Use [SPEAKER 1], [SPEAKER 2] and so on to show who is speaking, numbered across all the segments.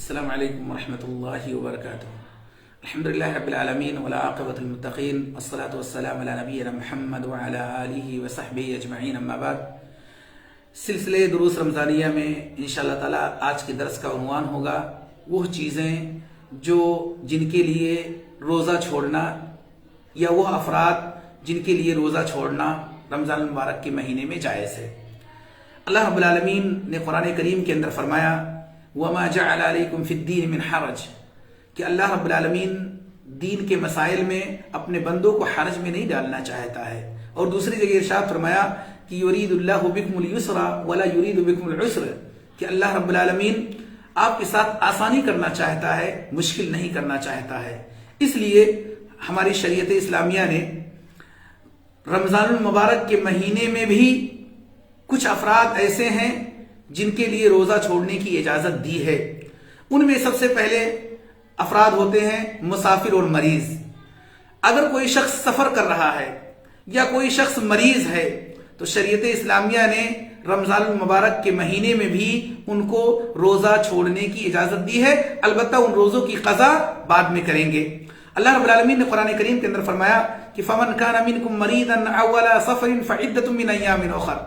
[SPEAKER 1] السلام علیکم ورحمۃ اللہ وبرکاتہ۔ الحمدللہ رب العالمین والعاقبۃ للمتقین والصلاة والسلام علی نبینا محمد وعلی آلہ وصحبہ اجمعین، اما بعد۔ سلسلے دروس رمضانیہ میں انشاءاللہ تعالی آج کے درس کا عنوان ہوگا وہ چیزیں جن کے لیے روزہ چھوڑنا یا وہ افراد جن کے لیے روزہ چھوڑنا رمضان المبارک کے مہینے میں جائز ہے۔ اللہ رب العالمین نے قرآن کریم کے اندر فرمایا وَمَا جَعَلَ عَلَيْكُمْ فِي الدِّينِ مِنْ حَرَجٍ، کہ اللہ رب العالمین دین کے مسائل میں اپنے بندوں کو حرج میں نہیں ڈالنا چاہتا ہے۔ اور دوسری جگہ ارشاد فرمایا کہ يُرِيدُ اللَّهُ بِكُمُ الْيُسْرَ وَلَا يُرِيدُ بِكُمُ الْعُسْرَ، کہ اللہ رب العالمین آپ کے ساتھ آسانی کرنا چاہتا ہے، مشکل نہیں کرنا چاہتا ہے۔ اس لیے ہماری شریعت اسلامیہ نے رمضان المبارک کے مہینے میں بھی کچھ افراد ایسے ہیں جن کے لیے روزہ چھوڑنے کی اجازت دی ہے۔ ان میں سب سے پہلے افراد ہوتے ہیں مسافر اور مریض۔ اگر کوئی شخص سفر کر رہا ہے یا کوئی شخص مریض ہے تو شریعت اسلامیہ نے رمضان المبارک کے مہینے میں بھی ان کو روزہ چھوڑنے کی اجازت دی ہے، البتہ ان روزوں کی قضا بعد میں کریں گے۔ اللہ رب العالمین نے قرآن کریم کے اندر فرمایا کہ فَمَنْ كَانَ مِنْكُمْ مَرِيضًا أَوْ عَلَىٰ سَفَرٍ فَعِدَّةٌ مِّنْ أَيَّامٍ أُخَرَ،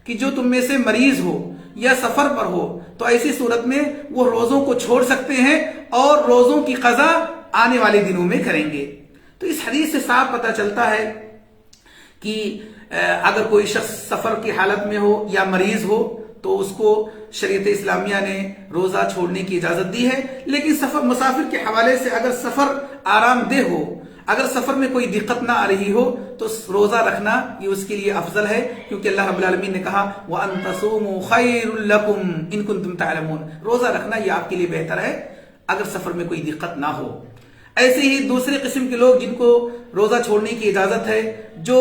[SPEAKER 1] کہ جو تم میں سے مریض ہو یا سفر پر ہو تو ایسی صورت میں وہ روزوں کو چھوڑ سکتے ہیں اور روزوں کی قضا آنے والے دنوں میں کریں گے۔ تو اس حدیث سے صاف پتہ چلتا ہے کہ اگر کوئی شخص سفر کی حالت میں ہو یا مریض ہو تو اس کو شریعت اسلامیہ نے روزہ چھوڑنے کی اجازت دی ہے، لیکن مسافر کے حوالے سے اگر سفر آرام دہ ہو، اگر سفر میں کوئی دقت نہ آ رہی ہو تو روزہ رکھنا یہ اس کے لیے افضل ہے، کیونکہ اللہ رب العالمین نے کہا وَأَن تَصُومُوا خَيْرٌ لَكُمْ إِن كُنتُمْ تَعْلَمُونَ، روزہ رکھنا یہ آپ کے لیے بہتر ہے اگر سفر میں کوئی دقت نہ ہو۔ ایسے ہی دوسرے قسم کے لوگ جن کو روزہ چھوڑنے کی اجازت ہے، جو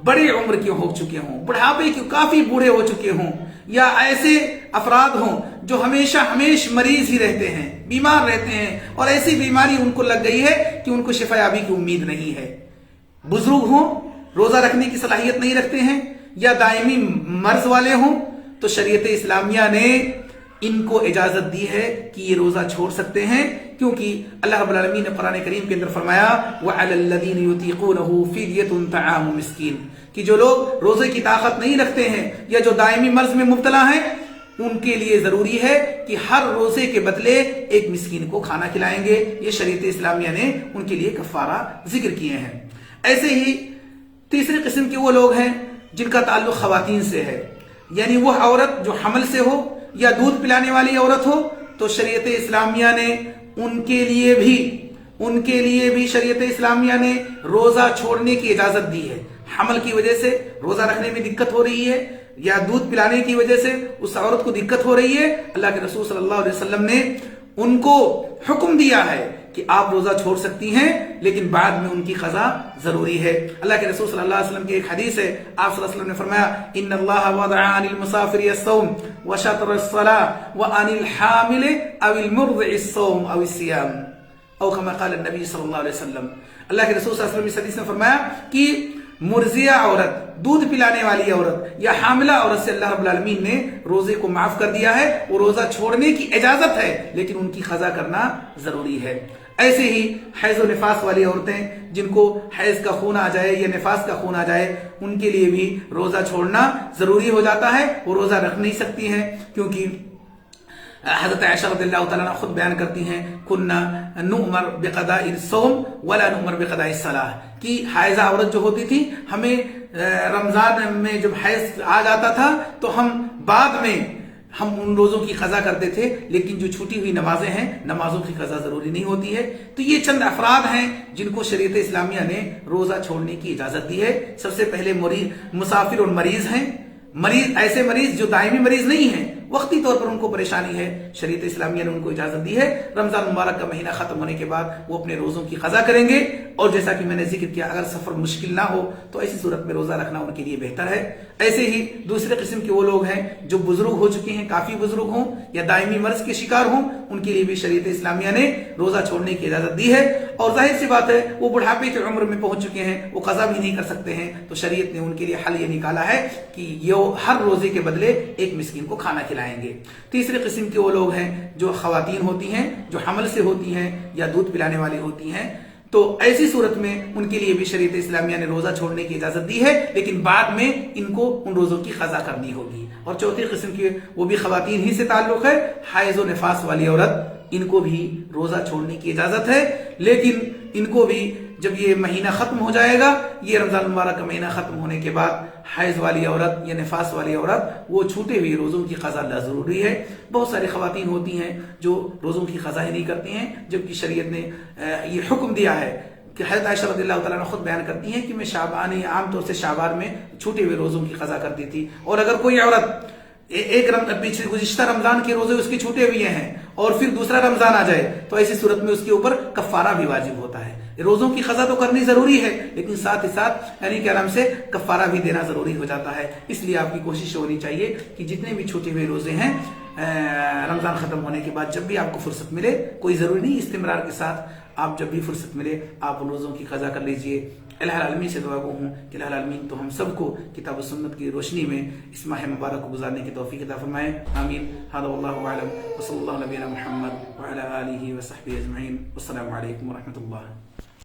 [SPEAKER 1] بڑے عمر کے ہو چکے ہوں، بڑھاپے کے کافی بوڑھے ہو چکے ہوں، یا ایسے افراد ہوں جو ہمیشہ مریض ہی رہتے ہیں، بیمار رہتے ہیں اور ایسی بیماری ان کو لگ گئی ہے کہ ان کو شفا یابی کی امید نہیں ہے، بزرگ ہوں، روزہ رکھنے کی صلاحیت نہیں رکھتے ہیں، یا دائمی مرض والے ہوں، تو شریعت اسلامیہ نے ان کو اجازت دی ہے کہ یہ روزہ چھوڑ سکتے ہیں، کیونکہ اللہ رب العالمین نے قرآن کریم کے اندر فرمایا وَعَلَى الَّذِينَ يُطِيقُونَهُ فِدْيَةٌ طَعَامُ مِسْكِينٍ، کہ جو لوگ روزے کی طاقت نہیں رکھتے ہیں یا جو دائمی مرض میں مبتلا ہیں ان کے لیے ضروری ہے کہ ہر روزے کے بدلے ایک مسکین کو کھانا کھلائیں گے۔ یہ شریعت اسلامیہ نے ان کے لیے کفارہ ذکر کیے ہیں۔ ایسے ہی تیسری قسم کے وہ لوگ ہیں جن کا تعلق خواتین سے ہے، یعنی وہ عورت جو حمل سے ہو یا دودھ پلانے والی عورت ہو، تو شریعت اسلامیہ نے ان کے لیے بھی شریعت اسلامیہ نے روزہ چھوڑنے کی اجازت دی ہے۔ حمل کی وجہ سے روزہ رکھنے میں دقت ہو رہی ہے یا دودھ پلانے کی وجہ سے اس عورت کو دقت ہو رہی ہے، اللہ کے رسول صلی اللہ علیہ وسلم نے ان کو حکم دیا ہے کہ آپ روزہ چھوڑ سکتی ہیں، لیکن بعد میں ان کی قضا ضروری ہے۔ اللہ کے رسول صلی اللہ علیہ وسلم کی ایک حدیث ہے، آپ صلی اللہ علیہ وسلم نے فرمایا ان اللہ وضع عن المسافر الصوم وشطر الصلاة وعن الحامل او المرضع الصوم او الصيام او كما قال النبی صلی اللہ علیہ وسلم۔ اللہ کے رسول صلی اللہ علیہ وسلم اس حدیث میں فرمایا کہ مرضیہ عورت، دودھ پلانے والی عورت یا حاملہ عورت سے اللہ رب العالمین نے روزے کو معاف کر دیا ہے، وہ روزہ چھوڑنے کی اجازت ہے لیکن ان کی قضا کرنا ضروری ہے۔ ایسے ہی حیض و نفاس والی عورتیں جن کو حیض کا خون آ جائے یا نفاس کا خون آ جائے، ان کے لیے بھی روزہ چھوڑنا ضروری ہو جاتا ہے، وہ روزہ رکھ نہیں سکتی ہیں، کیونکہ حضرت عائشہ رضی اللہ تعالیٰ عنہ خود بیان کرتی ہیں کُنَّا نُؤْمَرْ بِقَضَاءِ الصَّوْمِ وَلَا نُؤْمَرْ بِقَضَاءِ الصَّلَاةِ، کہ حائضہ عورت جو ہوتی تھی، ہمیں رمضان میں جب حیض آ جاتا تھا تو بعد میں ہم ان روزوں کی قضا کرتے تھے، لیکن جو چھوٹی ہوئی نمازیں ہیں نمازوں کی قضا ضروری نہیں ہوتی ہے۔ تو یہ چند افراد ہیں جن کو شریعت اسلامیہ نے روزہ چھوڑنے کی اجازت دی ہے۔ سب سے پہلے مسافر اور مریض ہیں، ایسے مریض جو دائمی مریض نہیں ہیں، وقتی طور پر ان کو پریشانی ہے، شریعت اسلامیہ نے ان کو اجازت دی ہے، رمضان مبارک کا مہینہ ختم ہونے کے بعد وہ اپنے روزوں کی قضا کریں گے، اور جیسا کہ میں نے ذکر کیا اگر سفر مشکل نہ ہو تو ایسی صورت میں روزہ رکھنا ان کے لیے بہتر ہے۔ ایسے ہی دوسرے قسم کے وہ لوگ ہیں جو بزرگ ہو چکے ہیں، کافی بزرگ ہوں یا دائمی مرض کے شکار ہوں، ان کے لیے بھی شریعت اسلامیہ نے روزہ چھوڑنے کی اجازت دی ہے، اور ظاہر سی بات ہے وہ بڑھاپے کی عمر میں پہنچ چکے ہیں، وہ قضا بھی نہیں کر سکتے ہیں، تو شریعت نے ان کے لیے حل یہ نکالا ہے کہ یہ ہر روزے کے بدلے ایک مسکین کو کھانا کھلائے۔ کھلائیں گے۔ تیسری قسم کے وہ لوگ ہیں جو خواتین ہوتی ہیں، جو حمل سے ہوتی ہیں یا دودھ پلانے والی ہوتی ہیں، تو ایسی صورت میں ان کے لیے بھی شریعت اسلامیہ نے روزہ چھوڑنے کی اجازت دی ہے، لیکن بعد میں ان کو ان روزوں کی قضا کرنی ہوگی۔ اور چوتھی قسم کی وہ بھی خواتین ہی سے تعلق ہے، حیض و نفاس والی عورت، ان کو بھی روزہ چھوڑنے کی اجازت ہے، لیکن ان کو بھی جب یہ مہینہ ختم ہو جائے گا، یہ رمضان المبارک کا مہینہ ختم ہونے کے بعد حیض والی عورت یا نفاس والی عورت وہ چھوٹے ہوئے روزوں کی قضا ضروری ہے۔ بہت ساری خواتین ہوتی ہیں جو روزوں کی قضا ہی نہیں کرتی ہیں، جبکہ شریعت نے یہ حکم دیا ہے کہ حضرت عائشہ رضی اللہ تعالیٰ نے خود بیان کرتی ہیں کہ میں شعبان یا عام طور سے شعبان میں چھوٹے ہوئے روزوں کی قضا کرتی تھی، اور اگر کوئی عورت ایک گزشتہ رمضان کے روزے اس کے چھوٹے ہوئے ہیں اور پھر دوسرا رمضان آ جائے تو ایسی صورت میں اس کے اوپر کفارہ بھی واجب ہوتا ہے۔ روزوں کی قضا تو کرنی ضروری ہے، لیکن ساتھ ہی ساتھ یعنی کہ آرام سے کفارہ بھی دینا ضروری ہو جاتا ہے۔ اس لیے آپ کی کوشش ہونی چاہیے کہ جتنے بھی چھوٹے ہوئے روزے ہیں رمضان ختم ہونے کے بعد جب بھی آپ کو فرصت ملے، کوئی ضروری نہیں استمرار کے ساتھ، آپ جب بھی فرصت ملے آپ ان روزوں کی قضا کر لیجئے۔ الہ العالمین سے دعا گو ہوں کہ الہ العالمین تو ہم سب کو کتاب و سنت کی روشنی میں اس ماہ مبارک کو گزارنے کی توفیق عطا فرمائے، آمین۔ ھذا واللہ اعلم وصلی اللہ علی نبینا محمد وعلی آلہ وصحبہ اجمعین، والسلام علیکم ورحمۃ اللہ۔